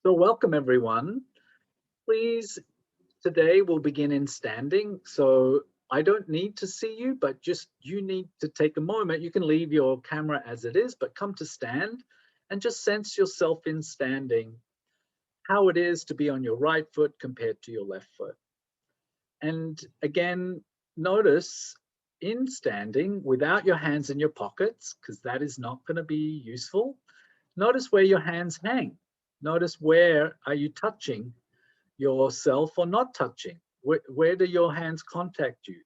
So welcome everyone. Please, today we'll begin in standing. So I don't need to see you, but just you need to take a moment. You can leave your camera as it is, but come to stand and just sense yourself in standing, how it is to be on your right foot compared to your left foot. And again, notice in standing without your hands in your pockets, because that is not going to be useful. Notice where your hands hang. Notice where are you touching yourself or not touching? Where do your hands contact you?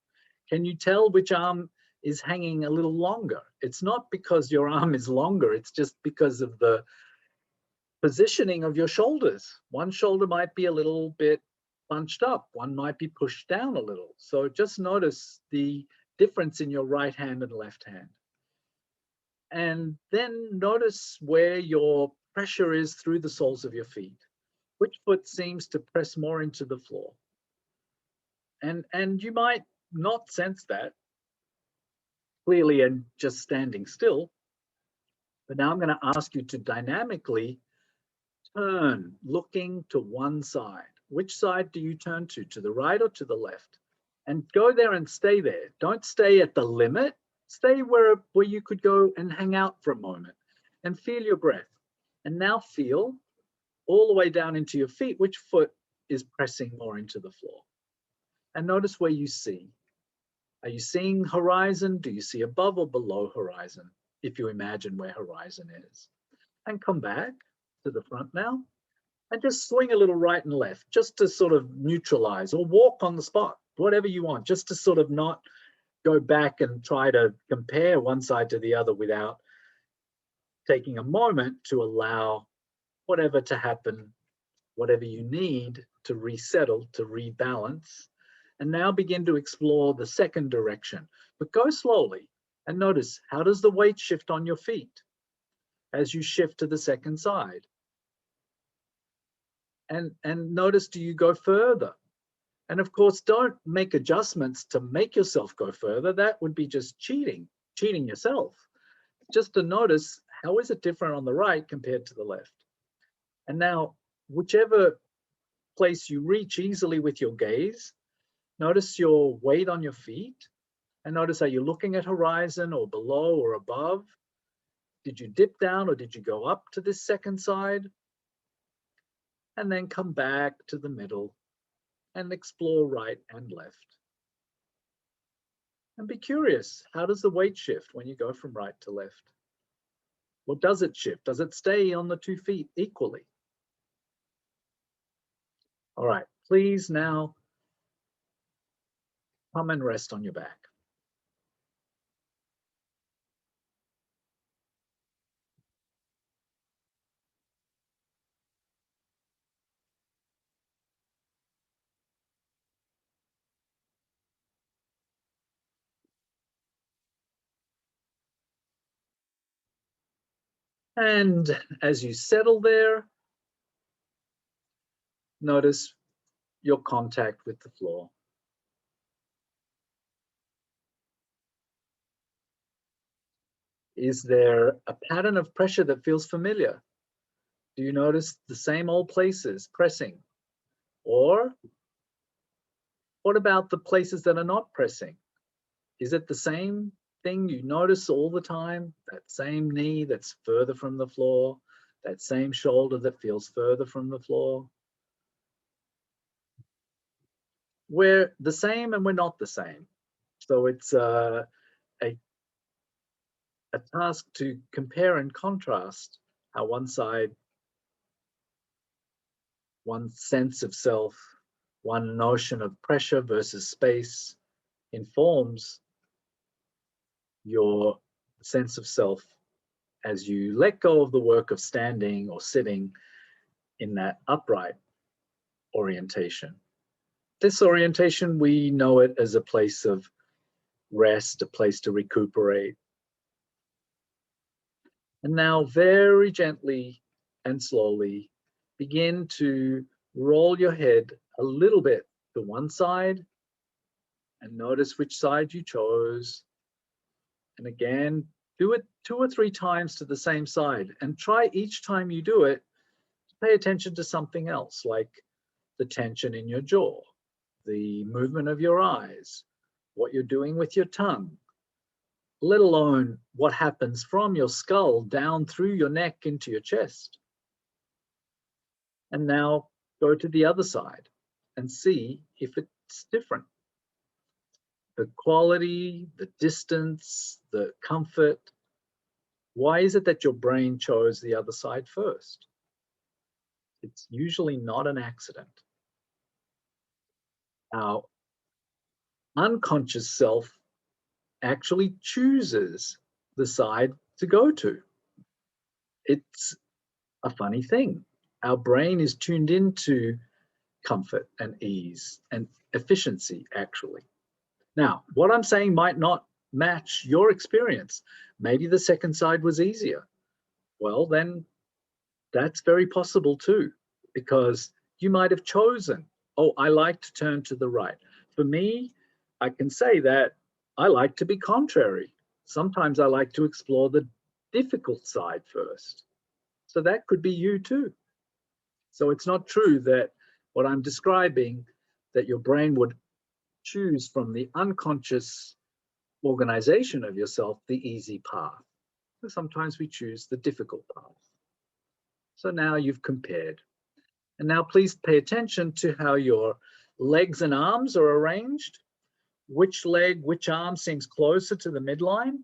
Can you tell which arm is hanging a little longer? It's not because your arm is longer, it's just because of the positioning of your shoulders. One shoulder might be a little bit bunched up, one might be pushed down a little. So just notice the difference in your right hand and left hand. And then notice where your pressure is through the soles of your feet. Which foot seems to press more into the floor? And you might not sense that clearly and just standing still. But now I'm going to ask you to dynamically turn, looking to one side. Which side do you turn to the right or to the left? And go there and stay there. Don't stay at the limit. Stay where you could go and hang out for a moment and feel your breath. And now feel all the way down into your feet, which foot is pressing more into the floor. And notice where you see. Are you seeing horizon? Do you see above or below horizon? If you imagine where horizon is. And come back to the front now and just swing a little right and left, just to sort of neutralize, or walk on the spot, whatever you want, just to sort of not go back and try to compare one side to the other without taking a moment to allow whatever to happen, whatever you need to resettle, to rebalance. And now begin to explore the second direction, but go slowly and notice, how does the weight shift on your feet as you shift to the second side? And notice, do you go further? And of course, don't make adjustments to make yourself go further. That would be just cheating yourself. Just to notice, how is it different on the right compared to the left? And now, whichever place you reach easily with your gaze, notice your weight on your feet. And notice, are you looking at horizon or below or above? Did you dip down or did you go up to this second side? And then come back to the middle and explore right and left. And be curious, how does the weight shift when you go from right to left? Or does it shift? Does it stay on the 2 feet equally? All right, please now come and rest on your back. And as you settle there, notice your contact with the floor. Is there a pattern of pressure that feels familiar? Do you notice the same old places pressing? Or what about the places that are not pressing? Is it the same thing you notice all the time? That same knee that's further from the floor, that same shoulder that feels further from the floor? We're the same and we're not the same. So it's a task to compare and contrast how one side, one sense of self, one notion of pressure versus space informs your sense of self as you let go of the work of standing or sitting in that upright orientation. This orientation, we know it as a place of rest, a place to recuperate. And now very gently and slowly begin to roll your head a little bit to one side and notice which side you chose. And again, do it 2 or 3 times to the same side, and try each time you do it pay attention to something else, like the tension in your jaw, the movement of your eyes, what you're doing with your tongue, let alone what happens from your skull down through your neck into your chest. And now go to the other side and see if it's different. The quality, the distance, the comfort. Why is it that your brain chose the other side first? It's usually not an accident. Our unconscious self actually chooses the side to go to. It's a funny thing. Our brain is tuned into comfort and ease and efficiency, actually. Now, what I'm saying might not match your experience. Maybe the second side was easier. Well, then that's very possible too, because you might have chosen, oh, I like to turn to the right. For me, I can say that I like to be contrary. Sometimes I like to explore the difficult side first. So that could be you too. So it's not true that what I'm describing, that your brain would choose from the unconscious organization of yourself the easy path. Sometimes we choose the difficult path. So now you've compared. And now please pay attention to how your legs and arms are arranged. Which leg, which arm seems closer to the midline,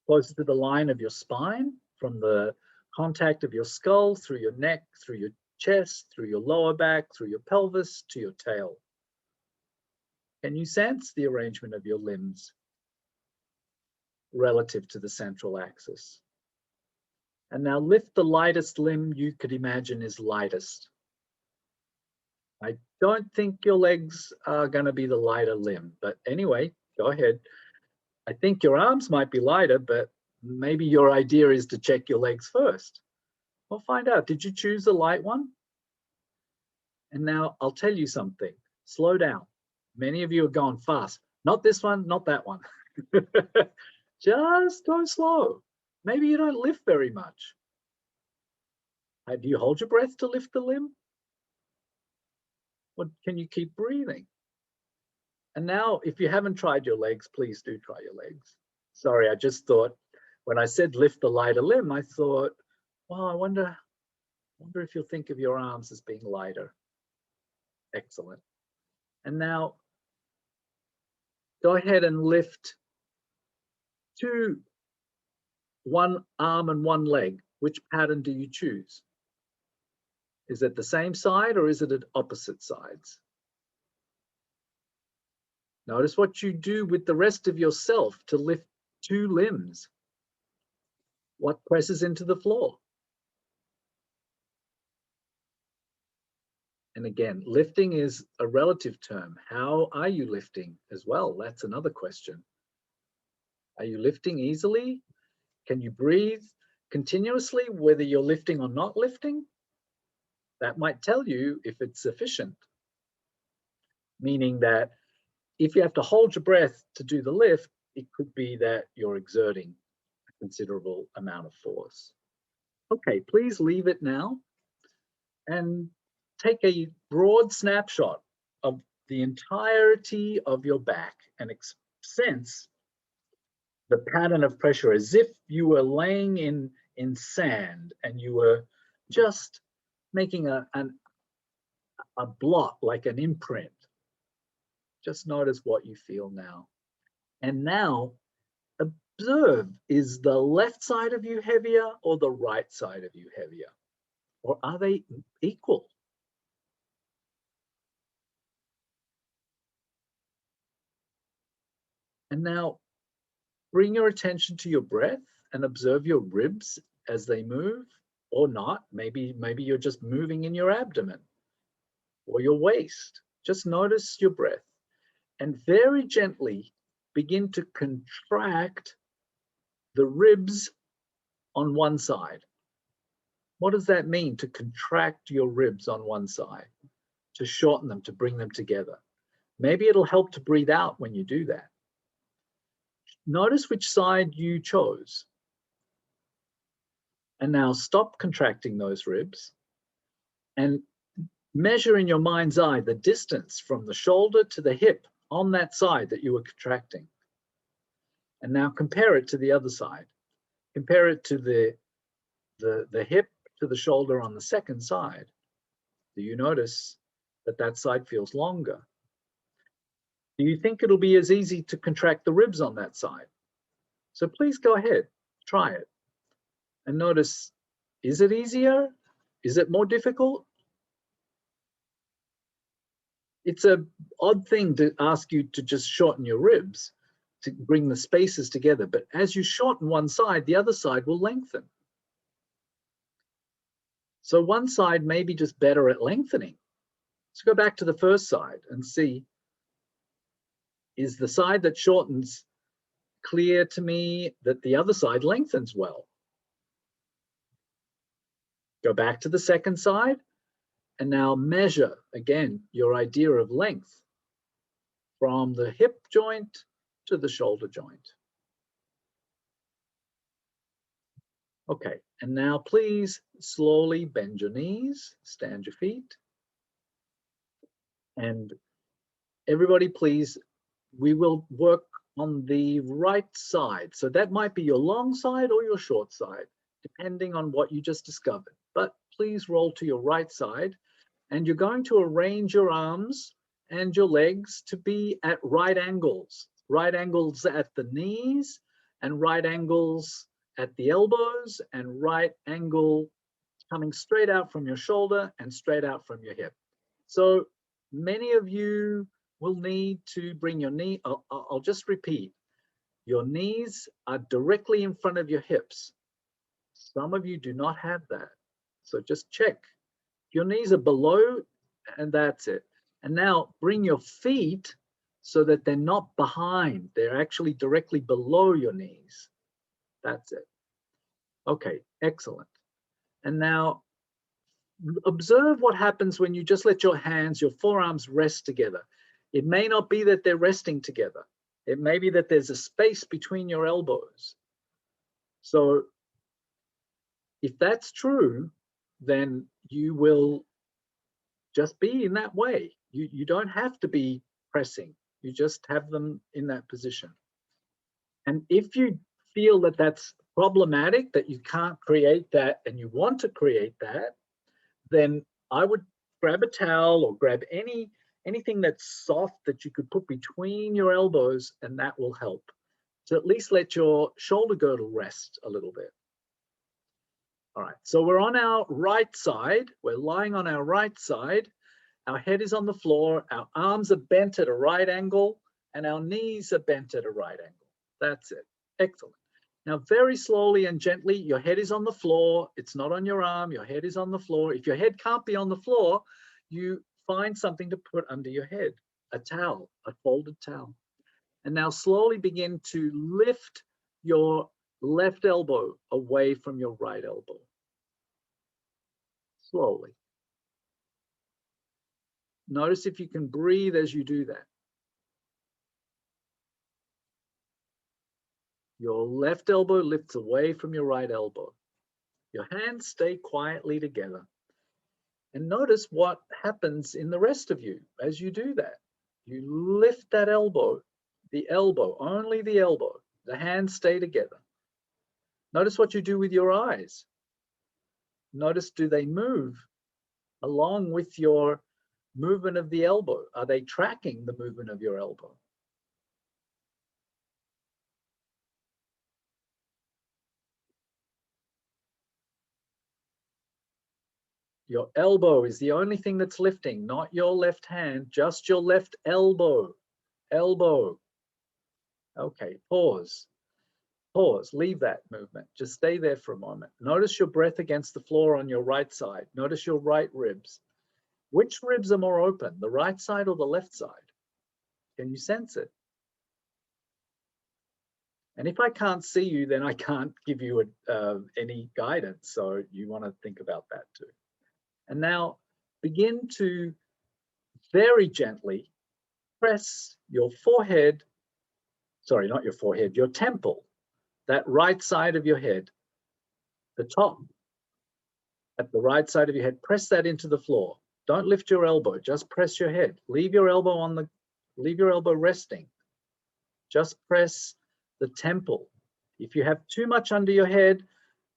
closer to the line of your spine, from the contact of your skull, through your neck, through your chest, through your lower back, through your pelvis, to your tail. Can you sense the arrangement of your limbs relative to the central axis? And now lift the lightest limb you could imagine is lightest. I don't think your legs are going to be the lighter limb, but anyway, go ahead. I think your arms might be lighter, but maybe your idea is to check your legs first. Well, find out, did you choose the light one? And now I'll tell you something, slow down. Many of you are going fast. Not this one, not that one. Just go slow. Maybe you don't lift very much. Do you hold your breath to lift the limb? Or can you keep breathing? And now, if you haven't tried your legs, please do try your legs. Sorry, I just thought, when I said lift the lighter limb, I thought, well, I wonder if you'll think of your arms as being lighter. Excellent. And now, go ahead and lift one arm and one leg. Which pattern do you choose? Is it the same side or is it at opposite sides? Notice what you do with the rest of yourself to lift two limbs. What presses into the floor? And again, lifting is a relative term. How are you lifting as well? That's another question. Are you lifting easily? Can you breathe continuously, whether you're lifting or not lifting? That might tell you if it's sufficient. Meaning that if you have to hold your breath to do the lift, it could be that you're exerting a considerable amount of force. Okay, please leave it now and take a broad snapshot of the entirety of your back and sense the pattern of pressure as if you were laying in sand and you were just making a blot, like an imprint. Just notice what you feel now. And now observe, is the left side of you heavier or the right side of you heavier? Or are they equal? And now bring your attention to your breath and observe your ribs as they move, or not. Maybe you're just moving in your abdomen or your waist. Just notice your breath and very gently begin to contract the ribs on one side. What does that mean, to contract your ribs on one side? To shorten them, to bring them together. Maybe it'll help to breathe out when you do that. Notice which side you chose. And now stop contracting those ribs and measure in your mind's eye the distance from the shoulder to the hip on that side that you were contracting. And now compare it to the other side. Compare it to the hip to the shoulder on the second side. Do you notice that that side feels longer? Do you think it'll be as easy to contract the ribs on that side? So please go ahead, try it. And notice, is it easier? Is it more difficult? It's an odd thing to ask you to just shorten your ribs to bring the spaces together. But as you shorten one side, the other side will lengthen. So one side may be just better at lengthening. Let's go back to the first side and see, is the side that shortens clear to me that the other side lengthens well? Go back to the second side and now measure again your idea of length from the hip joint to the shoulder joint. Okay, and now please slowly bend your knees, stand your feet. And everybody please, we will work on the right side. So that might be your long side or your short side, depending on what you just discovered. But please roll to your right side, and you're going to arrange your arms and your legs to be at right angles at the knees and right angles at the elbows and right angle coming straight out from your shoulder and straight out from your hip. So many of you will need to bring your knee, I'll just repeat, your knees are directly in front of your hips. Some of you do not have that. So just check. Your knees are below, and that's it. And now bring your feet so that they're not behind. They're actually directly below your knees. That's it. Okay, excellent. And now observe what happens when you just let your hands, your forearms rest together. It may not be that they're resting together. It may be that there's a space between your elbows. So if that's true, then you will just be in that way. You don't have to be pressing. You just have them in that position. And if you feel that that's problematic, that you can't create that and you want to create that, then I would grab a towel or grab anything that's soft that you could put between your elbows, and that will help to at least let your shoulder girdle rest a little bit. All right, so we're on our right side. We're lying on our right side. Our head is on the floor. Our arms are bent at a right angle, and our knees are bent at a right angle. That's it. Excellent. Now, very slowly and gently, your head is on the floor. It's not on your arm. Your head is on the floor. If your head can't be on the floor, you find something to put under your head, a towel, a folded towel. And now slowly begin to lift your left elbow away from your right elbow. Slowly. Notice if you can breathe as you do that. Your left elbow lifts away from your right elbow. Your hands stay quietly together. And notice what happens in the rest of you as you do that. You lift that elbow, only the elbow. The hands stay together. Notice what you do with your eyes. Notice, do they move along with your movement of the elbow? Are they tracking the movement of your elbow? Your elbow is the only thing that's lifting, not your left hand, just your left elbow. Elbow. Okay, pause. Pause, leave that movement. Just stay there for a moment. Notice your breath against the floor on your right side. Notice your right ribs. Which ribs are more open, the right side or the left side? Can you sense it? And if I can't see you, then I can't give you any guidance. So you want to think about that too. And now begin to very gently press your forehead, sorry, not your forehead, your temple, that right side of your head, the top at the right side of your head. Press that into the floor. Don't lift your elbow, just press your head. Leave your elbow resting. Just press the temple. If you have too much under your head,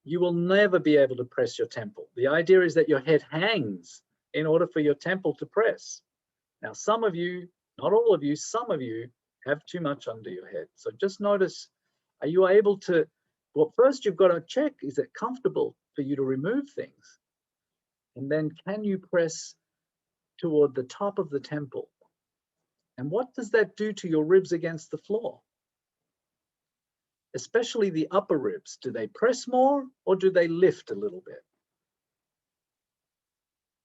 you will never be able to press your temple. The idea is that your head hangs in order for your temple to press. Now, some of you, not all of you, some of you have too much under your head. So just notice, are you able to, well, first you've got to check, is it comfortable for you to remove things? And then can you press toward the top of the temple? And what does that do to your ribs against the floor? Especially the upper ribs. Do they press more or do they lift a little bit?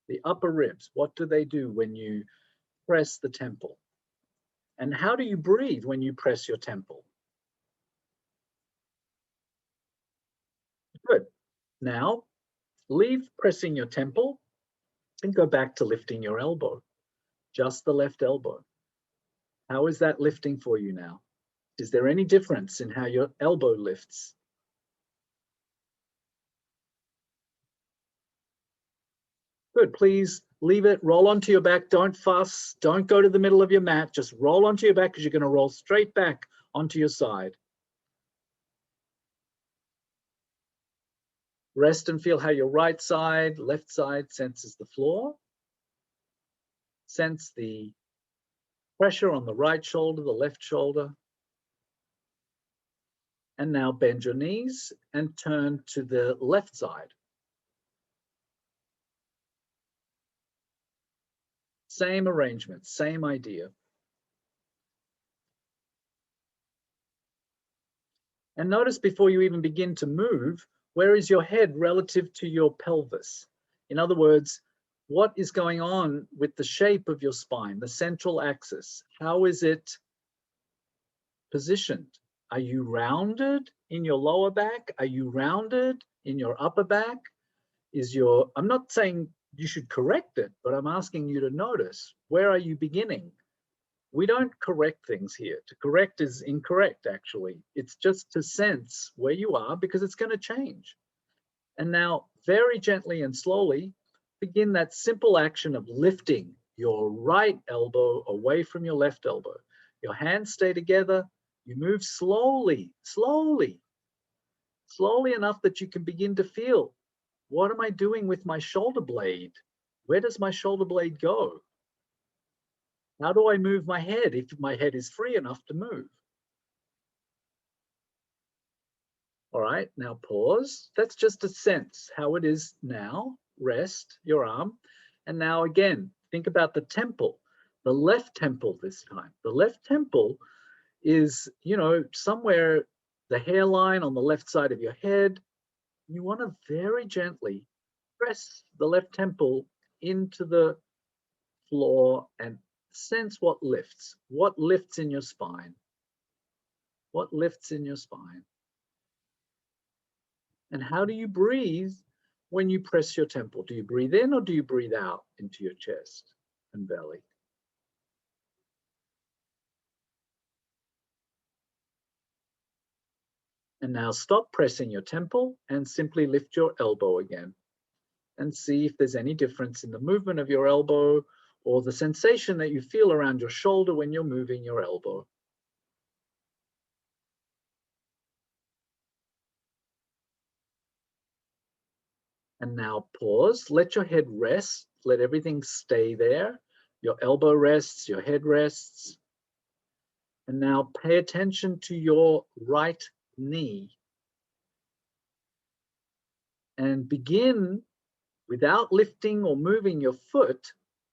The upper ribs, what do they do when you press the temple? And how do you breathe when you press your temple? Good. Now, leave pressing your temple and go back to lifting your elbow, just the left elbow. How is that lifting for you now? Is there any difference in how your elbow lifts? Good, please leave it, roll onto your back, don't fuss, don't go to the middle of your mat, just roll onto your back because you're going to roll straight back onto your side. Rest and feel how your right side, left side senses the floor. Sense the pressure on the right shoulder, the left shoulder. And now bend your knees and turn to the left side. Same arrangement, same idea. And notice before you even begin to move, where is your head relative to your pelvis? In other words, what is going on with the shape of your spine, the central axis? How is it positioned? Are you rounded in your lower back? Are you rounded in your upper back? I'm not saying you should correct it, but I'm asking you to notice, where are you beginning? We don't correct things here. To correct is incorrect, actually. It's just to sense where you are because it's going to change. And now, very gently and slowly, begin that simple action of lifting your right elbow away from your left elbow. Your hands stay together. You move slowly, slowly, slowly enough that you can begin to feel, what am I doing with my shoulder blade? Where does my shoulder blade go? How do I move my head if my head is free enough to move? All right, now pause. That's just a sense how it is now. Rest your arm. And now again, think about the temple, the left temple this time. The left temple is, somewhere the hairline on the left side of your head. You want to very gently press the left temple into the floor and sense what lifts. What lifts in your spine? What lifts in your spine? And how do you breathe when you press your temple? Do you breathe in or do you breathe out into your chest and belly? And now stop pressing your temple and simply lift your elbow again and see if there's any difference in the movement of your elbow or the sensation that you feel around your shoulder when you're moving your elbow. And now pause, let your head rest, let everything stay there. Your elbow rests, your head rests. And now pay attention to your right knee. And begin, without lifting or moving your foot,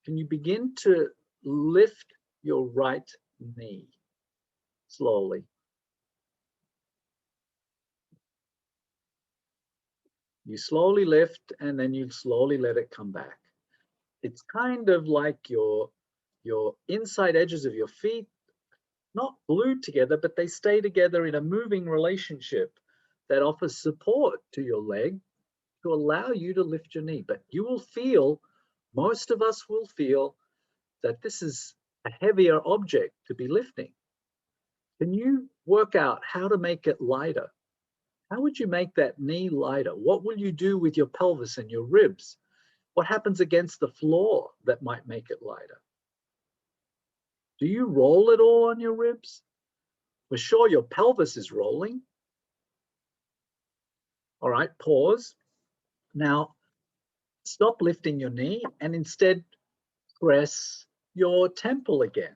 can you begin to lift your right knee slowly? You slowly lift and then you slowly let it come back. It's kind of like your inside edges of your feet, not glued together, but they stay together in a moving relationship that offers support to your leg to allow you to lift your knee. But you will feel, most of us will feel, that this is a heavier object to be lifting. Can you work out how to make it lighter? How would you make that knee lighter? What will you do with your pelvis and your ribs? What happens against the floor that might make it lighter? Do you roll at all on your ribs? We're sure your pelvis is rolling. All right, pause. Now, stop lifting your knee and instead press your temple again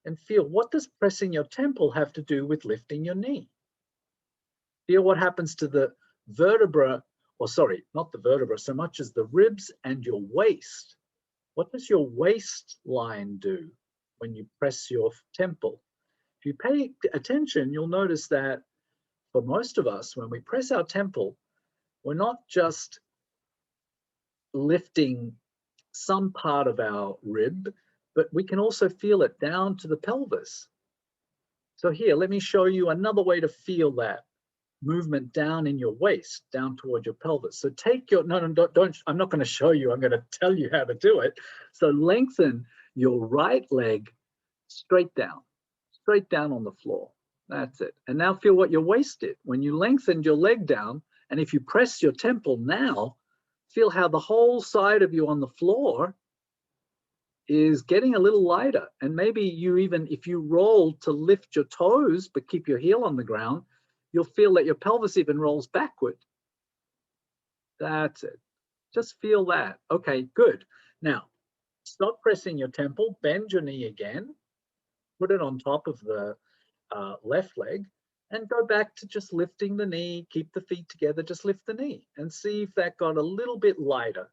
and feel, what does pressing your temple have to do with lifting your knee? Feel what happens to the vertebra, or sorry, not the vertebra so much as the ribs and your waist. What does your waistline do when you press your temple? If you pay attention, you'll notice that for most of us, when we press our temple, we're not just lifting some part of our rib, but we can also feel it down to the pelvis. So here, let me show you another way to feel that movement down in your waist, down toward your pelvis. So take your, no, don't, I'm not going to show you, I'm going to tell you how to do it. So lengthen your right leg straight down on the floor. That's it. And now feel what your waist did. When you lengthened your leg down, and if you press your temple now, feel how the whole side of you on the floor is getting a little lighter. And maybe you even, if you roll to lift your toes, but keep your heel on the ground, you'll feel that your pelvis even rolls backward. That's it. Just feel that. Okay, good. Now, stop pressing your temple, bend your knee again, put it on top of the left leg, and go back to just lifting the knee, keep the feet together, just lift the knee and see if that got a little bit lighter.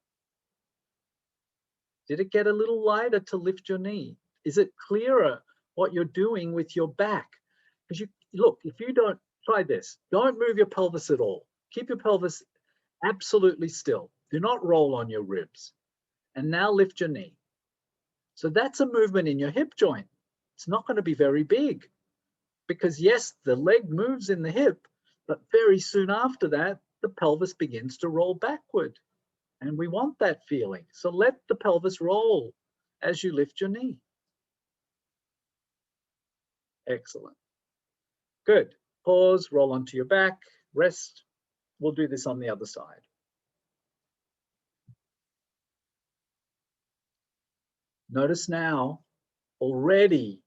Did it get a little lighter to lift your knee? Is it clearer what you're doing with your back? Because you look, if you don't try this, don't move your pelvis at all. Keep your pelvis absolutely still. Do not roll on your ribs. And now lift your knee. So that's a movement in your hip joint. It's not going to be very big because yes, the leg moves in the hip, but very soon after that, the pelvis begins to roll backward. And we want that feeling. So let the pelvis roll as you lift your knee. Excellent. Good. Pause, roll onto your back, rest. We'll do this on the other side. Notice now, already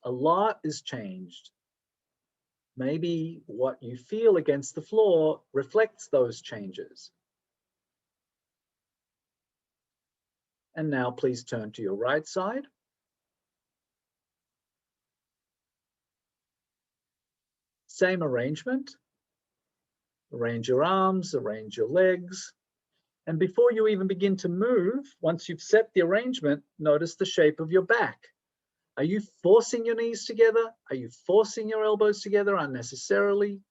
a lot is changed. Maybe what you feel against the floor reflects those changes. And now please turn to your right side. Same arrangement. Arrange your arms, arrange your legs. And before you even begin to move, once you've set the arrangement, notice the shape of your back. Are you forcing your knees together? Are you forcing your elbows together unnecessarily?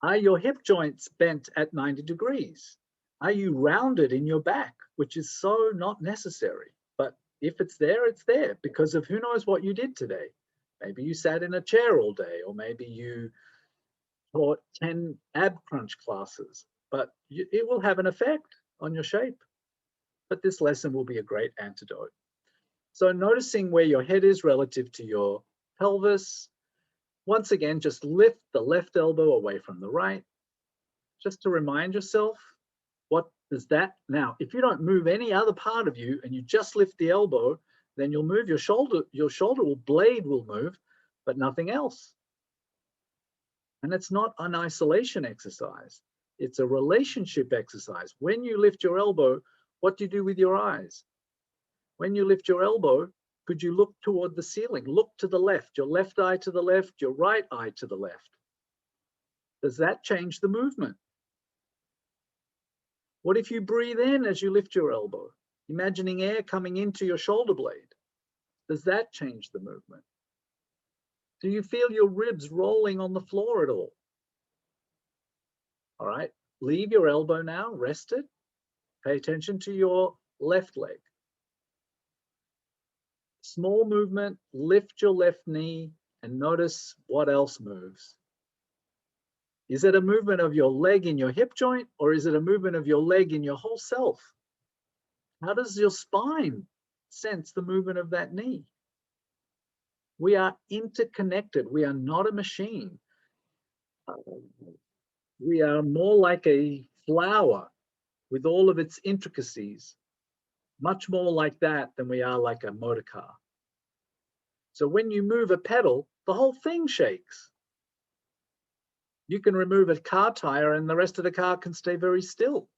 Are your hip joints bent at 90 degrees? Are you rounded in your back, which is so not necessary? But if it's there because of who knows what you did today. Maybe you sat in a chair all day, or maybe you taught 10 ab crunch classes, but it will have an effect on your shape. But this lesson will be a great antidote. So noticing where your head is relative to your pelvis. Once again, just lift the left elbow away from the right, just to remind yourself, what does that, now, if you don't move any other part of you and you just lift the elbow, then you'll move your shoulder blade will move, but nothing else. And it's not an isolation exercise. It's a relationship exercise. When you lift your elbow, what do you do with your eyes? When you lift your elbow, could you look toward the ceiling? Look to the left, your left eye to the left, your right eye to the left. Does that change the movement? What if you breathe in as you lift your elbow, imagining air coming into your shoulder blade? Does that change the movement? Do you feel your ribs rolling on the floor at all? All right, leave your elbow now, rest it. Pay attention to your left leg. Small movement, lift your left knee and notice what else moves. Is it a movement of your leg in your hip joint, or is it a movement of your leg in your whole self? How does your spine sense the movement of that knee? We are interconnected. We are not a machine. We are more like a flower with all of its intricacies, much more like that than we are like a motor car. So when you move a pedal, the whole thing shakes. You can remove a car tire and the rest of the car can stay very still.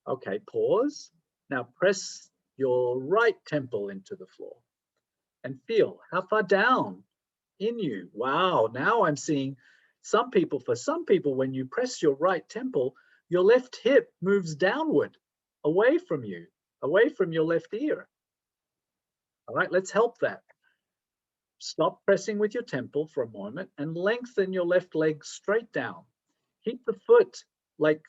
Okay, pause. Now press your right temple into the floor and feel how far down in you. Wow, now I'm seeing for some people, when you press your right temple, your left hip moves downward, away from you, away from your left ear. All right, let's help that. Stop pressing with your temple for a moment and lengthen your left leg straight down. Keep the foot like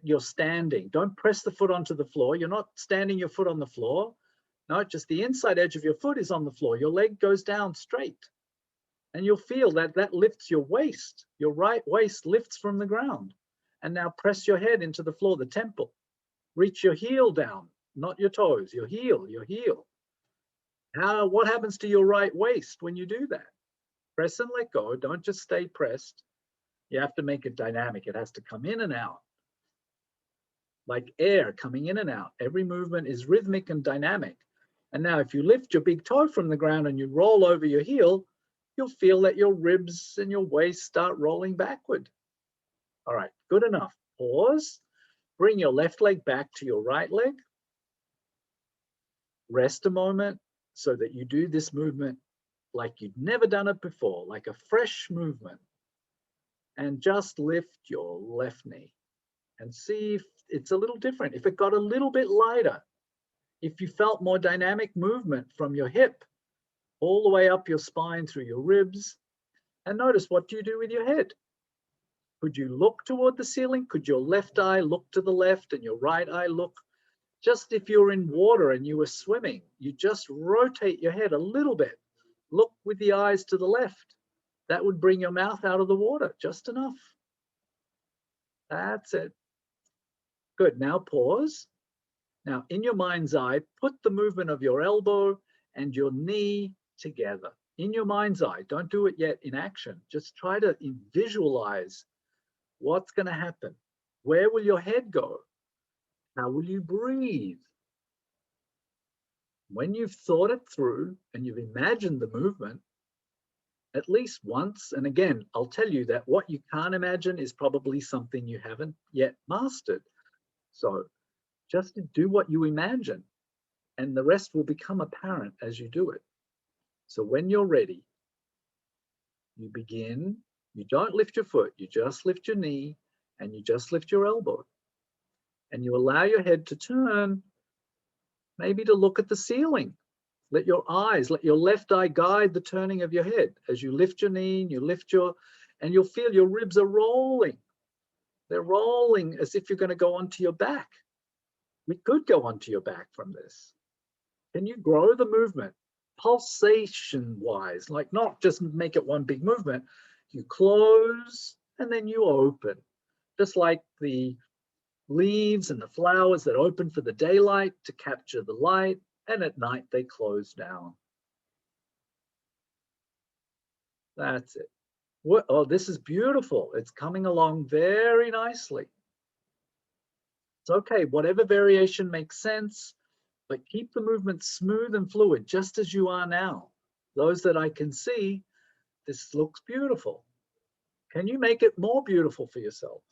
you're standing. Don't press the foot onto the floor. You're not standing your foot on the floor. No, just the inside edge of your foot is on the floor. Your leg goes down straight. And you'll feel that that lifts your waist. Your right waist lifts from the ground. And now press your head into the floor, the temple. Reach your heel down, not your toes, your heel, your heel. What happens to your right waist when you do that? Press and let go. Don't just stay pressed. You have to make it dynamic. It has to come in and out, like air coming in and out. Every movement is rhythmic and dynamic. And now if you lift your big toe from the ground and you roll over your heel, you'll feel that your ribs and your waist start rolling backward. All right, good enough. Pause. Bring your left leg back to your right leg. Rest a moment so that you do this movement like you'd never done it before, like a fresh movement. And just lift your left knee and see if it's a little different, if it got a little bit lighter, if you felt more dynamic movement from your hip all the way up your spine through your ribs. And notice, what do you do with your head? Could you look toward the ceiling? Could your left eye look to the left and your right eye look? Just if you're in water and you were swimming, you just rotate your head a little bit. Look with the eyes to the left. That would bring your mouth out of the water, just enough. That's it. Good, now pause. Now in your mind's eye, put the movement of your elbow and your knee together. In your mind's eye, don't do it yet in action. Just try to visualize what's going to happen. Where will your head go? How will you breathe? When you've thought it through and you've imagined the movement, at least once, and again, I'll tell you that what you can't imagine is probably something you haven't yet mastered. So just do what you imagine, and the rest will become apparent as you do it. So when you're ready, you begin. You don't lift your foot, you just lift your knee and you just lift your elbow. And you allow your head to turn, maybe to look at the ceiling. Let your left eye guide the turning of your head as you lift your knee and you lift and you'll feel your ribs are rolling. They're rolling as if you're going to go onto your back. We could go onto your back from this. Can you grow the movement pulsation wise, like not just make it one big movement? You close and then you open, just like the leaves and the flowers that open for the daylight to capture the light, and at night they close down. That's it. Oh, this is beautiful. It's coming along very nicely. It's okay, whatever variation makes sense, but keep the movement smooth and fluid, just as you are now. Those that I can see, this looks beautiful. Can you make it more beautiful for yourself?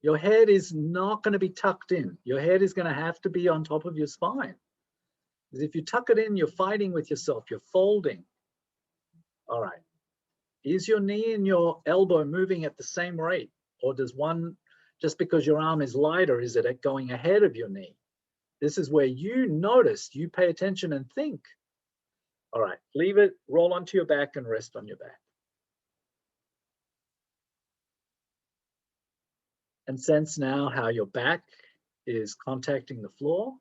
Your head is not going to be tucked in. Your head is going to have to be on top of your spine. Because if you tuck it in, you're fighting with yourself. You're folding. All right. Is your knee and your elbow moving at the same rate? Or does one, just because your arm is lighter, is it going ahead of your knee? This is where you notice, you pay attention and think. All right, leave it, roll onto your back and rest on your back. And sense now how your back is contacting the floor.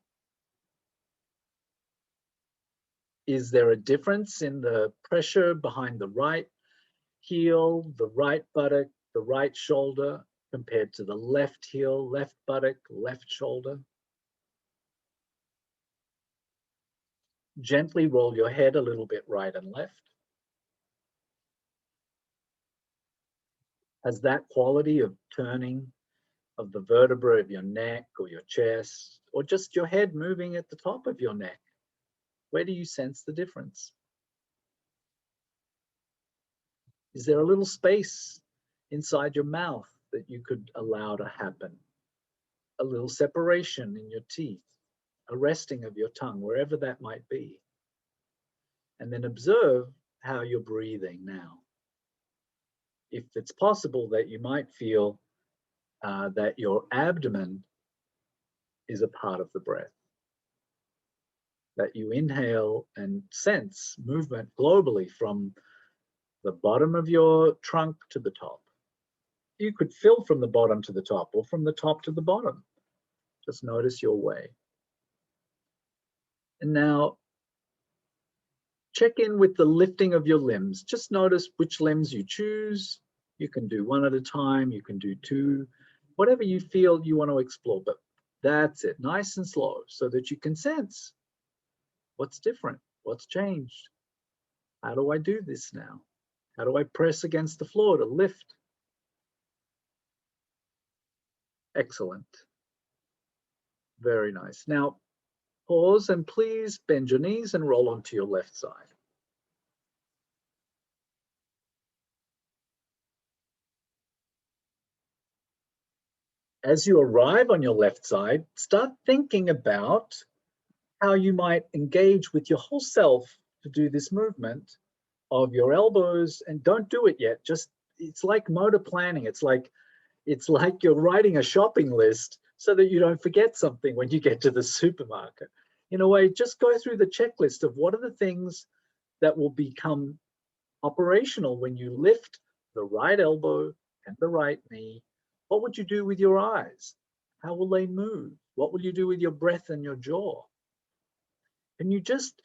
Is there a difference in the pressure behind the right heel, the right buttock, the right shoulder compared to the left heel, left buttock, left shoulder? Gently roll your head a little bit right and left. has that quality of turning of the vertebra of your neck or your chest, or just your head moving at the top of your neck? Where do you sense the difference? Is there a little space inside your mouth that you could allow to happen? A little separation in your teeth, a resting of your tongue, wherever that might be. And then observe how you're breathing now. If it's possible that you might feel that your abdomen is a part of the breath, that you inhale and sense movement globally from the bottom of your trunk to the top. You could fill from the bottom to the top or from the top to the bottom. Just notice your way. And now check in with the lifting of your limbs. Just notice which limbs you choose. You can do one at a time, you can do two, whatever you feel you want to explore, but that's it, nice and slow, so that you can sense what's different, what's changed. How do I do this now? How do I press against the floor to lift? Excellent. Very nice. Now, pause and please bend your knees and roll onto your left side. As you arrive on your left side, start thinking about how you might engage with your whole self to do this movement of your elbows. And don't do it yet. Just, it's like motor planning. It's like you're writing a shopping list so that you don't forget something when you get to the supermarket. In a way, just go through the checklist of what are the things that will become operational when you lift the right elbow and the right knee. What would you do with your eyes? How will they move? What will you do with your breath and your jaw? And you just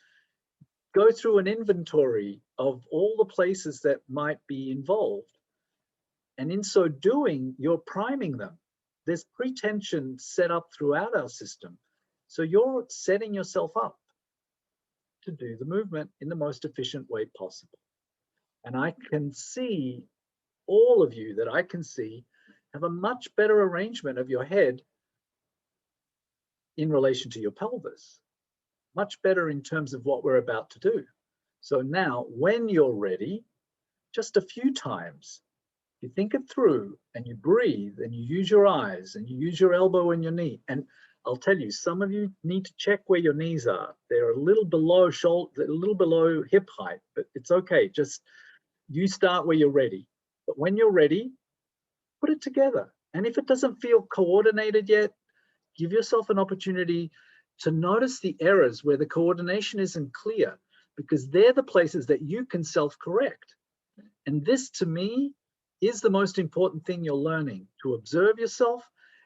go through an inventory of all the places that might be involved. And in so doing, you're priming them. There's pretension set up throughout our system. So you're setting yourself up to do the movement in the most efficient way possible. And I can see all of you that I can see have a much better arrangement of your head in relation to your pelvis, much better in terms of what we're about to do. So now, when you're ready, just a few times, you think it through and you breathe and you use your eyes and you use your elbow and your knee. And I'll tell you, some of you need to check where your knees are. They're a little below shoulder, a little below hip height, but it's okay. Just you start where you're ready. But when you're ready, put it together. And if it doesn't feel coordinated yet, give yourself an opportunity to notice the errors where the coordination isn't clear, because they're the places that you can self-correct. And this, to me, is the most important thing you're learning, to observe yourself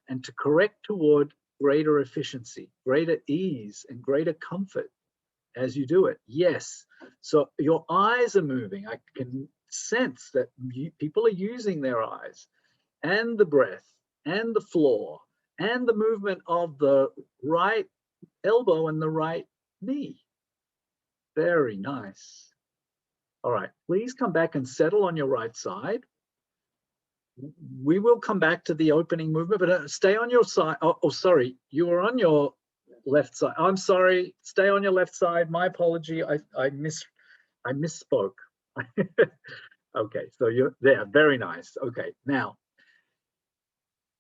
and to correct toward greater efficiency, greater ease, and greater comfort as you do it. Yes, so your eyes are moving. I can sense that people are using their eyes, and the breath, and the floor, and the movement of the right elbow and the right knee. Very nice. All right, please come back and settle on your right side. We will come back to the opening movement, but stay on your side. Oh, sorry, you were on your left side. I'm sorry, stay on your left side. My apology, I misspoke. Okay, so you're there, very nice. Okay, now,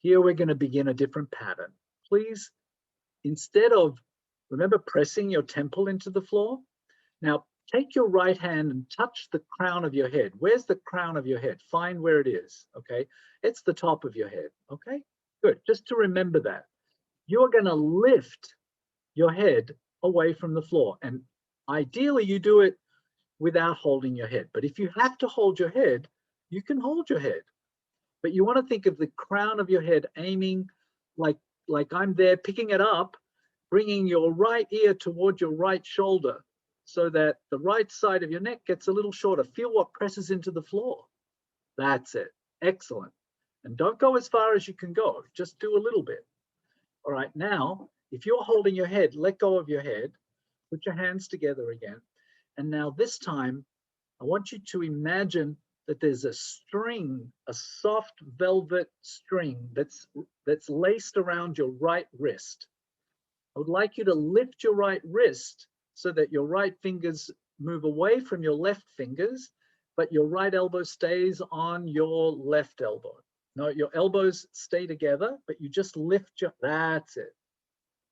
here we're gonna begin a different pattern. Please, instead of, remember pressing your temple into the floor? Now, take your right hand and touch the crown of your head. Where's the crown of your head? Find where it is, okay? It's the top of your head, okay? Good, just to remember that. You're gonna lift your head away from the floor. And ideally you do it without holding your head. But if you have to hold your head, you can hold your head. But you wanna think of the crown of your head aiming like I'm there, picking it up, bringing your right ear toward your right shoulder, so that the right side of your neck gets a little shorter. Feel what presses into the floor. That's it. Excellent. And don't go as far as you can go. Just do a little bit. All right, now, if you're holding your head, let go of your head. Put your hands together again. And now this time, I want you to imagine that there's a string, a soft velvet string that's laced around your right wrist. I would like you to lift your right wrist so that your right fingers move away from your left fingers, but your right elbow stays on your left elbow. No, your elbows stay together, but you just lift your, that's it.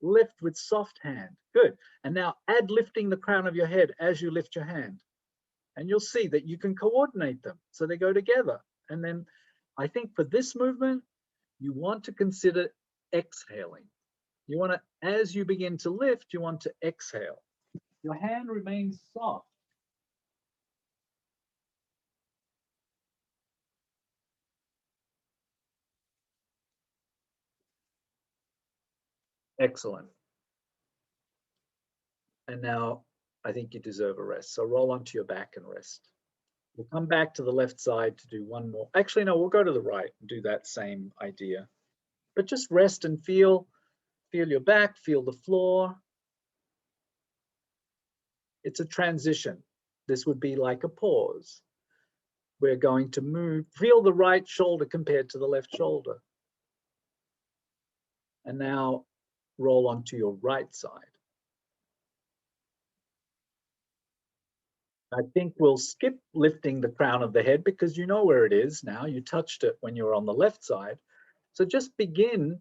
Lift with soft hand. Good. And now add lifting the crown of your head as you lift your hand. And you'll see that you can coordinate them so they go together. And then I think for this movement, you want to consider exhaling. You want to, as you begin to lift, you want to exhale. Your hand remains soft. Excellent. And now I think you deserve a rest. So roll onto your back and rest. We'll come back to the left side to do one more. Actually, no, we'll go to the right and do that same idea. But just rest and feel your back, feel the floor. It's a transition. This would be like a pause. We're going to move, feel the right shoulder compared to the left shoulder. And now roll onto your right side. I think we'll skip lifting the crown of the head because you know where it is now. You touched it when you were on the left side. So just begin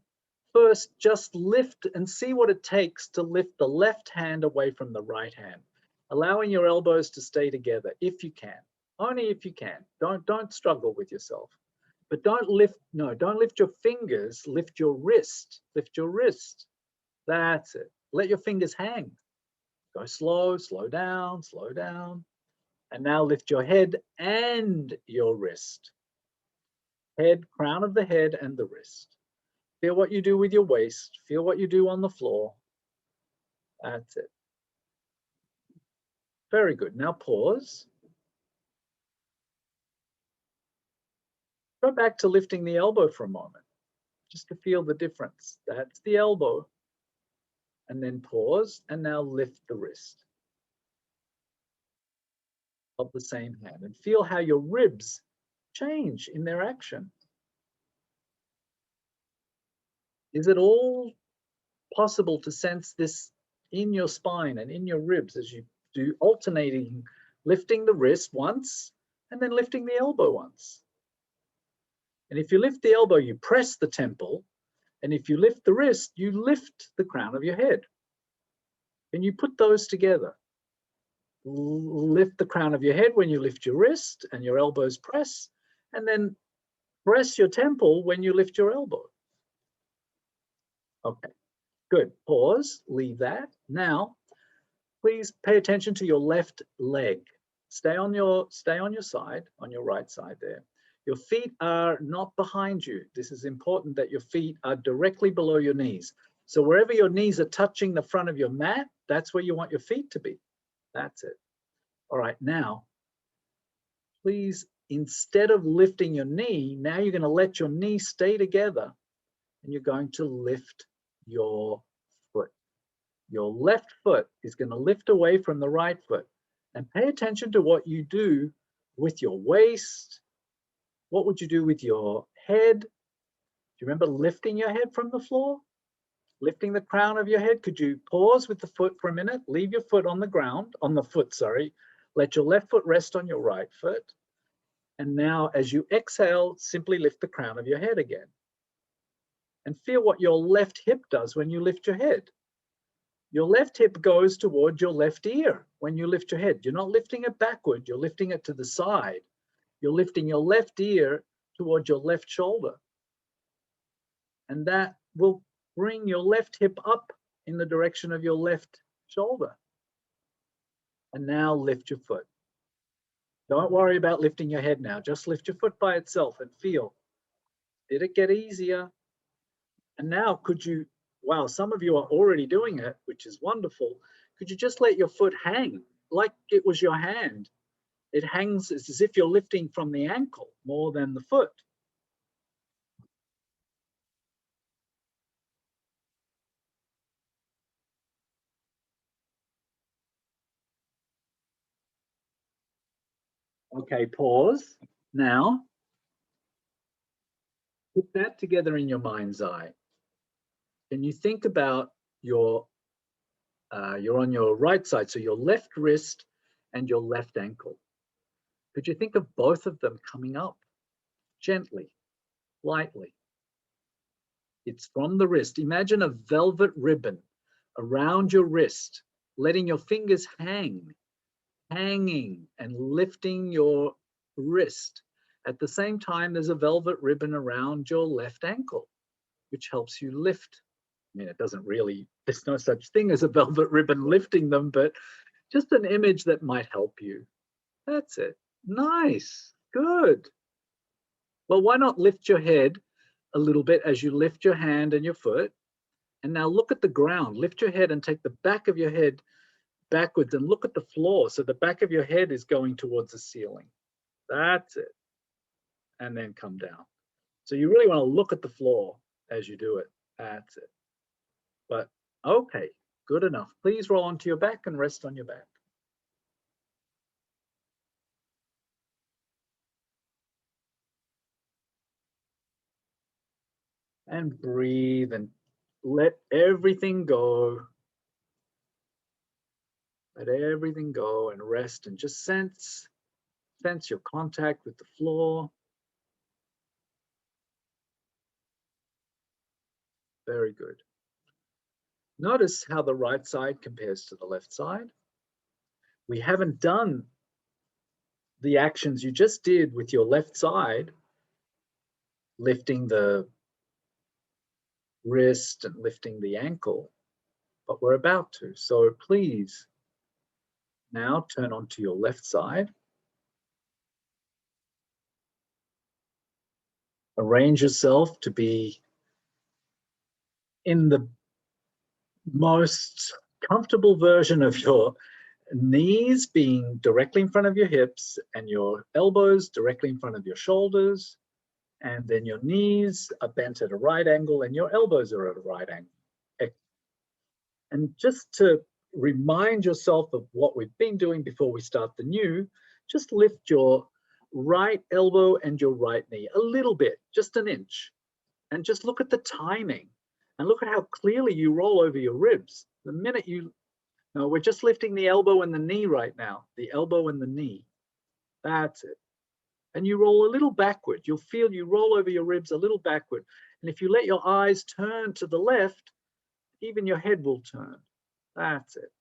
first, just lift and see what it takes to lift the left hand away from the right hand, allowing your elbows to stay together if you can, only if you can. Don't struggle with yourself, but don't lift your fingers, lift your wrist, That's it. Let your fingers hang. Go slow, slow down, slow down. And now lift your head and your wrist. Head, crown of the head and the wrist. Feel what you do with your waist. Feel what you do on the floor. That's it. Very good. Now pause. Go back to lifting the elbow for a moment, just to feel the difference. That's the elbow. And then pause, and now lift the wrist of the same hand. And feel how your ribs change in their action. Is it all possible to sense this in your spine and in your ribs as you do alternating, lifting the wrist once and then lifting the elbow once? And if you lift the elbow, you press the temple. And if you lift the wrist, you lift the crown of your head. And you put those together. Lift the crown of your head when you lift your wrist and your elbows press, and then press your temple when you lift your elbow. Okay, good. Pause, leave that. Now, please pay attention to your left leg. Stay on your side, on your right side there. Your feet are not behind you. This is important that your feet are directly below your knees. So wherever your knees are touching the front of your mat, that's where you want your feet to be. That's it. All right, now, please, instead of lifting your knee, now you're going to let your knee stay together and you're going to lift your foot. Your left foot is going to lift away from the right foot. And pay attention to what you do with your waist. What would you do with your head? Do you remember lifting your head from the floor? Lifting the crown of your head? Could you pause with the foot for a minute? Leave your foot on the ground, on the foot, sorry. Let your left foot rest on your right foot. And now as you exhale, simply lift the crown of your head again. And feel what your left hip does when you lift your head. Your left hip goes toward your left ear when you lift your head. You're not lifting it backward, you're lifting it to the side. You're lifting your left ear toward your left shoulder. And that will bring your left hip up in the direction of your left shoulder. And now lift your foot. Don't worry about lifting your head now. Just lift your foot by itself and feel. Did it get easier? And now could you, wow, some of you are already doing it, which is wonderful. Could you just let your foot hang like it was your hand? It hangs as if you're lifting from the ankle more than the foot. Okay, pause. Now, put that together in your mind's eye. Can you think about you're on your right side, so your left wrist and your left ankle. Could you think of both of them coming up gently, lightly? It's from the wrist. Imagine a velvet ribbon around your wrist, letting your fingers hanging and lifting your wrist. At the same time, there's a velvet ribbon around your left ankle, which helps you lift. I mean, it doesn't really, there's no such thing as a velvet ribbon lifting them, but just an image that might help you. That's it. Nice. Good. Well, why not lift your head a little bit as you lift your hand and your foot? And now look at the ground. Lift your head and take the back of your head backwards and look at the floor. So the back of your head is going towards the ceiling. That's it. And then come down. So you really want to look at the floor as you do it. That's it. But okay, good enough. Please roll onto your back and rest on your back. And breathe and let everything go. Let everything go and rest and just sense your contact with the floor. Very good. Notice how the right side compares to the left side. We haven't done the actions you just did with your left side, lifting the wrist and lifting the ankle, but we're about to. So please now turn onto your left side. Arrange yourself to be in the most comfortable version of your knees being directly in front of your hips and your elbows directly in front of your shoulders. And then your knees are bent at a right angle and your elbows are at a right angle. And just to remind yourself of what we've been doing before we start the new, just lift your right elbow and your right knee a little bit, just an inch. And just look at the timing and look at how clearly you roll over your ribs. The minute you, no, we're just lifting the elbow and the knee right now, the elbow and the knee. That's it. And you roll a little backward. You'll feel you roll over your ribs a little backward. And if you let your eyes turn to the left, even your head will turn. That's it.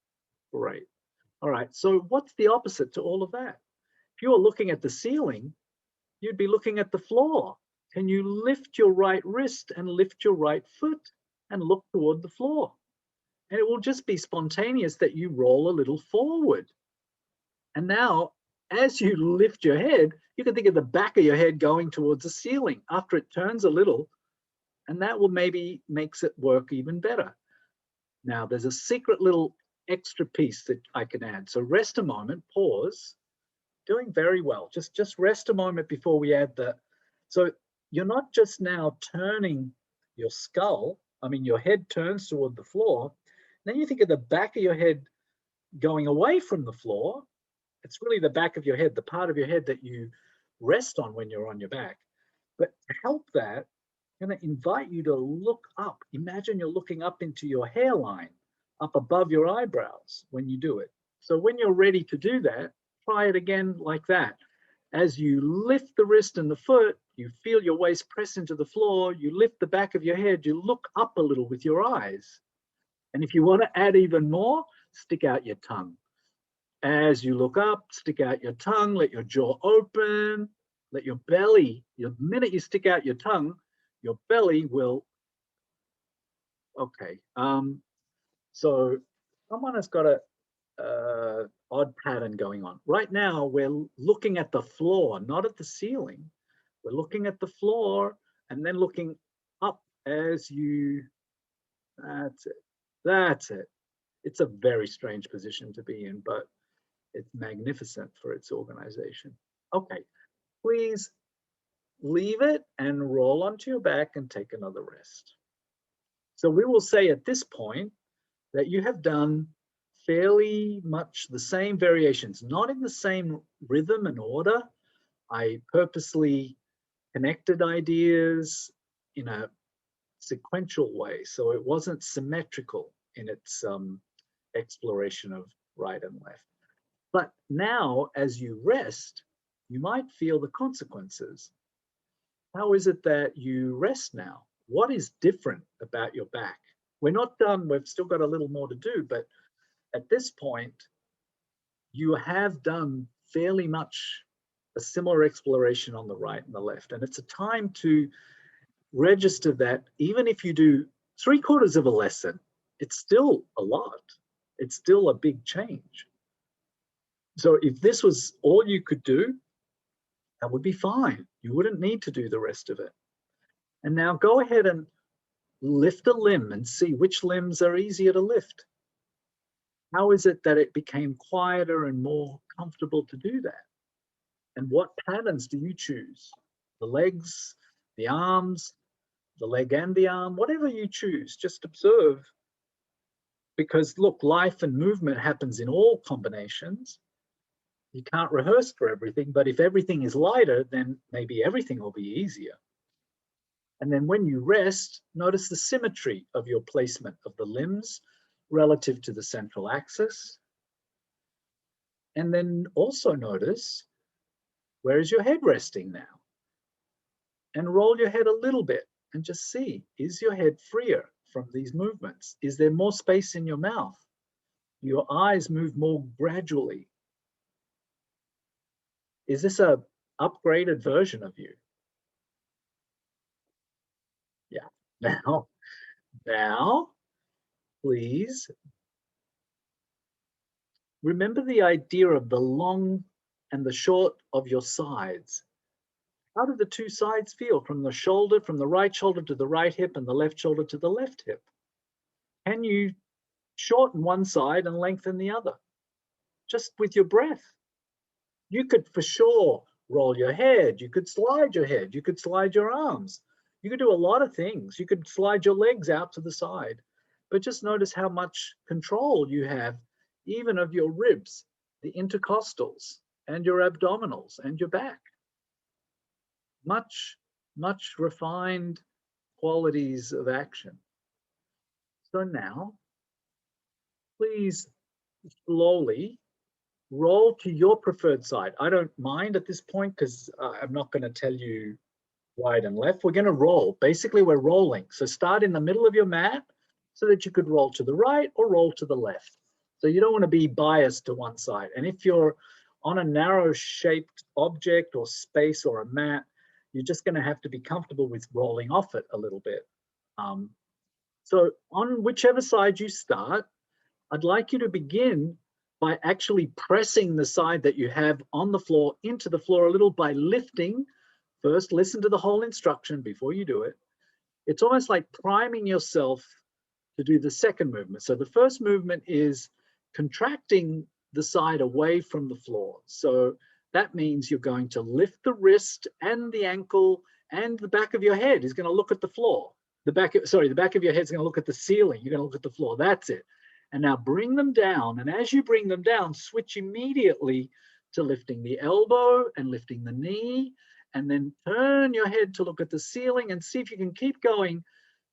Great. All right. So what's the opposite to all of that? If you were looking at the ceiling, you'd be looking at the floor. Can you lift your right wrist and lift your right foot and look toward the floor? And it will just be spontaneous that you roll a little forward. And now, as you lift your head, you can think of the back of your head going towards the ceiling after it turns a little, and that will maybe makes it work even better. Now, there's a secret little extra piece that I can add. So rest a moment, pause. Doing very well. Just rest a moment before we add the. So you're not just now turning your skull. I mean, your head turns toward the floor. Then you think of the back of your head going away from the floor. It's really the back of your head, the part of your head that you rest on when you're on your back. But to help that, I'm going to invite you to look up. Imagine you're looking up into your hairline, up above your eyebrows when you do it. So when you're ready to do that, try it again like that. As you lift the wrist and the foot, you feel your waist press into the floor, you lift the back of your head, you look up a little with your eyes. And if you want to add even more, stick out your tongue. As you look up, stick out your tongue, let your jaw open, let your belly, the minute you stick out your tongue, your belly will, okay. So someone has got a odd pattern going on. Right now, we're looking at the floor, not at the ceiling. We're looking at the floor and then looking up as you, that's it. That's it. It's a very strange position to be in, but it's magnificent for its organization. Okay, please leave it and roll onto your back and take another rest. So we will say at this point that you have done fairly much the same variations, not in the same rhythm and order, I purposely connected ideas in a sequential way, so it wasn't symmetrical in its exploration of right and left. But now, as you rest, you might feel the consequences. How is it that you rest now? What is different about your back? We're not done, we've still got a little more to do, but at this point, you have done fairly much a similar exploration on the right and the left. And it's a time to register that even if you do 3/4 of a lesson, it's still a lot. It's still a big change. So if this was all you could do, that would be fine. You wouldn't need to do the rest of it. And now go ahead and lift a limb and see which limbs are easier to lift. How is it that it became quieter and more comfortable to do that? And what patterns do you choose? The legs, the arms, the leg and the arm, whatever you choose, just observe. Because look, life and movement happens in all combinations. You can't rehearse for everything, but if everything is lighter, then maybe everything will be easier. And then when you rest, notice the symmetry of your placement of the limbs relative to the central axis. And then also notice, where is your head resting now? And roll your head a little bit and just see, is your head freer from these movements? Is there more space in your mouth? Your eyes move more gradually. Is this a upgraded version of you? Yeah. Now, please remember the idea of the long and the short of your sides. How do the two sides feel from the shoulder, from the right shoulder to the right hip and the left shoulder to the left hip? Can you shorten one side and lengthen the other? Just with your breath. You could for sure roll your head. You could slide your head. You could slide your arms. You could do a lot of things. You could slide your legs out to the side. But just notice how much control you have, even of your ribs, the intercostals, and your abdominals and your back. Much, much refined qualities of action. So now, please slowly roll to your preferred side. I don't mind at this point because I'm not going to tell you right and left. We're going to roll. Basically, we're rolling. So start in the middle of your mat so that you could roll to the right or roll to the left. So you don't want to be biased to one side. And if you're on a narrow shaped object or space or a mat, you're just going to have to be comfortable with rolling off it a little bit. So on whichever side you start, I'd like you to begin by actually pressing the side that you have on the floor into the floor a little by lifting. First, listen to the whole instruction before you do it. It's almost like priming yourself to do the second movement. So the first movement is contracting the side away from the floor. So that means you're going to lift the wrist and the ankle, and the back of your head is going to look at the floor. The back of your head is going to look at the ceiling. You're going to look at the floor. That's it. And now bring them down. And as you bring them down, switch immediately to lifting the elbow and lifting the knee, and then turn your head to look at the ceiling and see if you can keep going.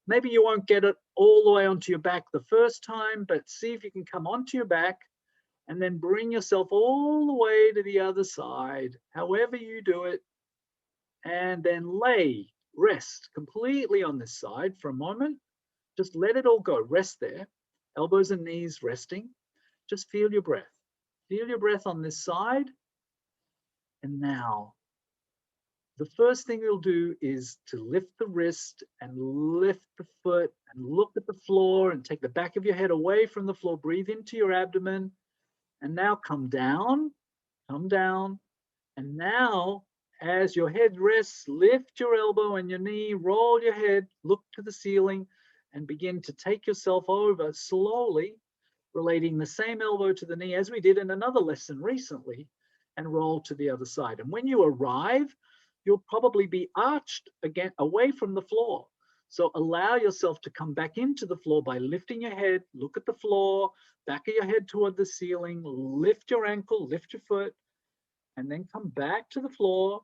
Maybe you won't get it all the way onto your back the first time, but see if you can come onto your back and then bring yourself all the way to the other side, however you do it, and then rest completely on this side for a moment. Just let it all go. Rest there. Elbows and knees resting. Just feel your breath. Feel your breath on this side. And now, the first thing you'll do is to lift the wrist and lift the foot and look at the floor and take the back of your head away from the floor. Breathe into your abdomen. And now come down. And now, as your head rests, lift your elbow and your knee, roll your head, look to the ceiling, and begin to take yourself over slowly, relating the same elbow to the knee as we did in another lesson recently, and roll to the other side. And when you arrive, you'll probably be arched again away from the floor. So allow yourself to come back into the floor by lifting your head, look at the floor, back of your head toward the ceiling, lift your ankle, lift your foot, and then come back to the floor,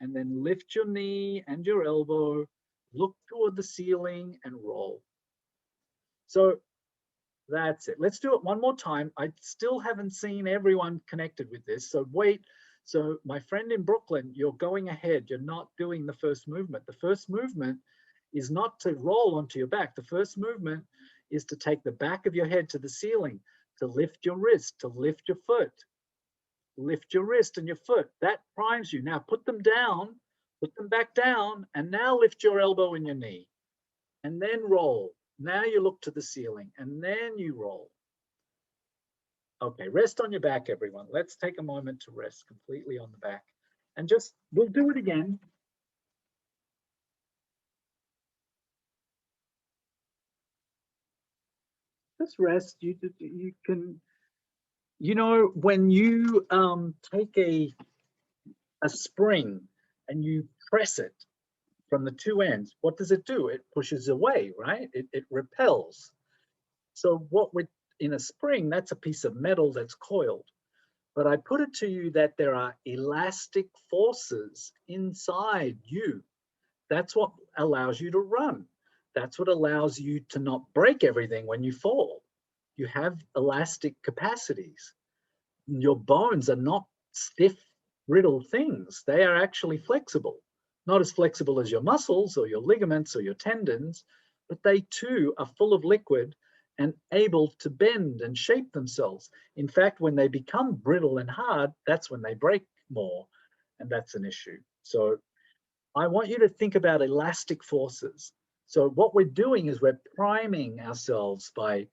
and then lift your knee and your elbow, look toward the ceiling and roll. So that's it. Let's do it one more time. I still haven't seen everyone connected with this, so wait. So my friend in Brooklyn, you're going ahead. You're not doing the first movement. The first movement is not to roll onto your back. The first movement is to take the back of your head to the ceiling, to lift your wrist, to lift your foot. Lift your wrist and your foot. That primes you. Now put them down, put them back down, and now lift your elbow and your knee. And then roll. Now you look to the ceiling, and then you roll. Okay, rest on your back, everyone. Let's take a moment to rest completely on the back. And just, we'll do it again. Just rest. You can, you know, when you take a spring and you press it from the two ends, what does it do? It pushes away, right? It repels. So what we're in a spring, that's a piece of metal that's coiled. But I put it to you that there are elastic forces inside you. That's what allows you to run. That's what allows you to not break everything when you fall. You have elastic capacities. Your bones are not stiff, brittle things. They are actually flexible. Not as flexible as your muscles or your ligaments or your tendons, but they too are full of liquid and able to bend and shape themselves. In fact, when they become brittle and hard, that's when they break more, and that's an issue. So I want you to think about elastic forces. So what we're doing is we're priming ourselves by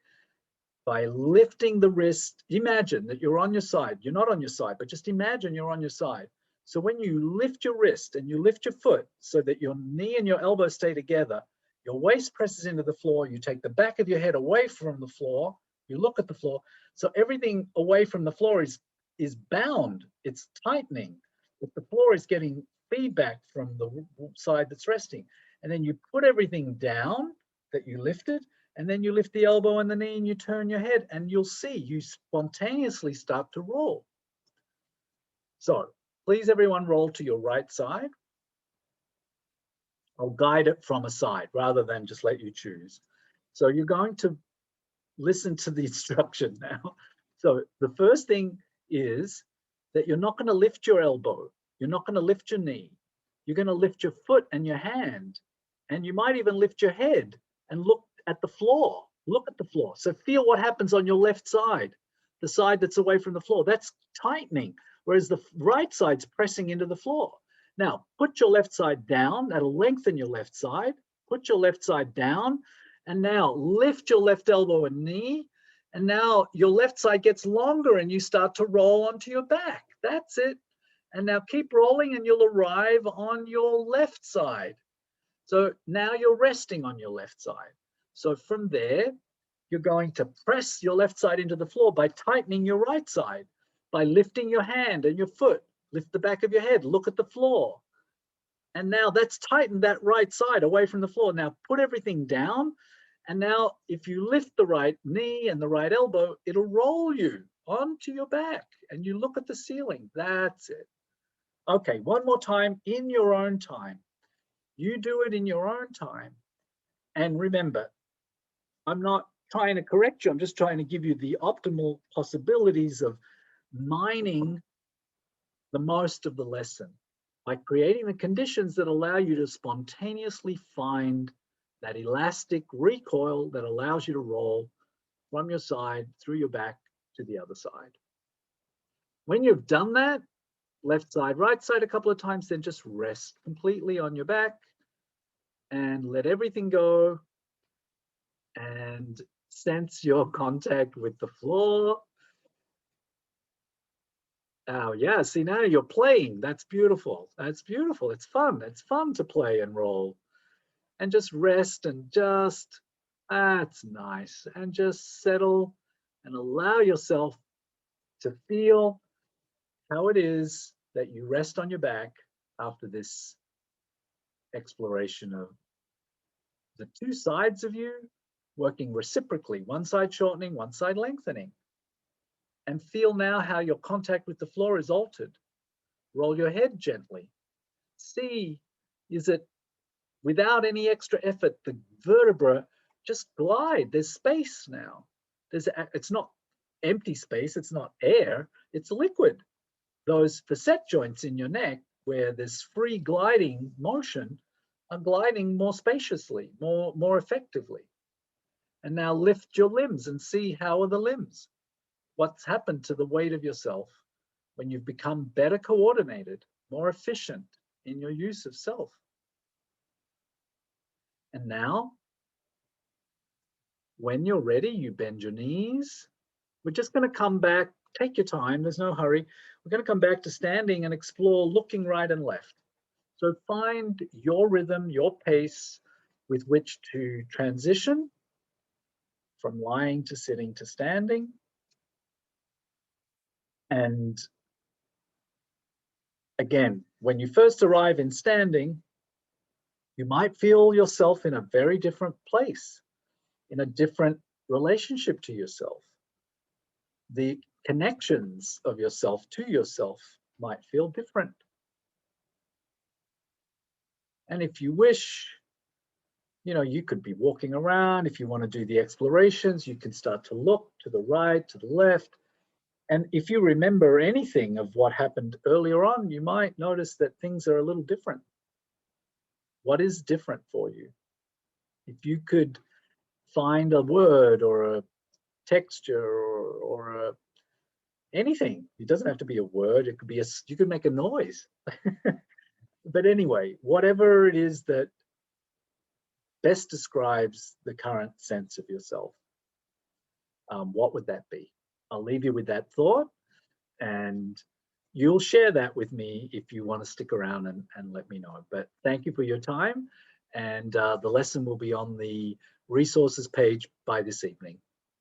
lifting the wrist. Imagine that you're on your side. You're not on your side, but just imagine you're on your side. So when you lift your wrist and you lift your foot so that your knee and your elbow stay together, your waist presses into the floor, you take the back of your head away from the floor, you look at the floor. So everything away from the floor is bound, it's tightening, but the floor is getting feedback from the side that's resting. And then you put everything down that you lifted, and then you lift the elbow and the knee and you turn your head, and you'll see you spontaneously start to roll. So please, everyone, roll to your right side. I'll guide it from a side rather than just let you choose. So you're going to listen to the instruction now. So the first thing is that you're not going to lift your elbow. You're not going to lift your knee. You're going to lift your foot and your hand. And you might even lift your head and look at the floor. Look at the floor. So feel what happens on your left side, the side that's away from the floor. That's tightening, whereas the right side's pressing into the floor. Now, put your left side down. That'll lengthen your left side. Put your left side down. And now lift your left elbow and knee. And now your left side gets longer and you start to roll onto your back. That's it. And now keep rolling and you'll arrive on your left side. So now you're resting on your left side. So from there, you're going to press your left side into the floor by tightening your right side, by lifting your hand and your foot, lift the back of your head, look at the floor. And now that's tightened that right side away from the floor. Now put everything down. And now if you lift the right knee and the right elbow, it'll roll you onto your back and you look at the ceiling. That's it. Okay, one more time in your own time. You do it in your own time. And remember, I'm not trying to correct you. I'm just trying to give you the optimal possibilities of mining the most of the lesson by creating the conditions that allow you to spontaneously find that elastic recoil that allows you to roll from your side through your back to the other side. When you've done that, left side, right side a couple of times, then just rest completely on your back and let everything go and sense your contact with the floor. Oh yeah, see now you're playing. That's beautiful. That's beautiful. It's fun. It's fun to play and roll. And just rest and just, that's nice. And just settle and allow yourself to feel how it is that you rest on your back after this exploration of the two sides of you working reciprocally, one side shortening, one side lengthening. And feel now how your contact with the floor is altered. Roll your head gently. See, is it without any extra effort, the vertebra just glide. There's space now. It's not empty space, it's not air, it's liquid. Those facet joints in your neck where there's free gliding motion are gliding more spaciously, more effectively. And now lift your limbs and see how are the limbs. What's happened to the weight of yourself when you've become better coordinated, more efficient in your use of self. And now, when you're ready, you bend your knees. We're just going to come back. Take your time. There's no hurry. We're going to come back to standing and explore looking right and left. So find your rhythm, your pace with which to transition from lying to sitting to standing. And again, when you first arrive in standing, you might feel yourself in a very different place, in a different relationship to yourself. The connections of yourself to yourself might feel different. And if you wish, you could be walking around. If you want to do the explorations, you can start to look to the right, to the left. And if you remember anything of what happened earlier on, you might notice that things are a little different. What is different for you? If you could find a word or a texture or anything, it doesn't have to be a word. It could be you could make a noise. But anyway, whatever it is that best describes the current sense of yourself, what would that be? I'll leave you with that thought, and you'll share that with me if you want to stick around and let me know. But thank you for your time, and the lesson will be on the resources page by this evening.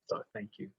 So thank you.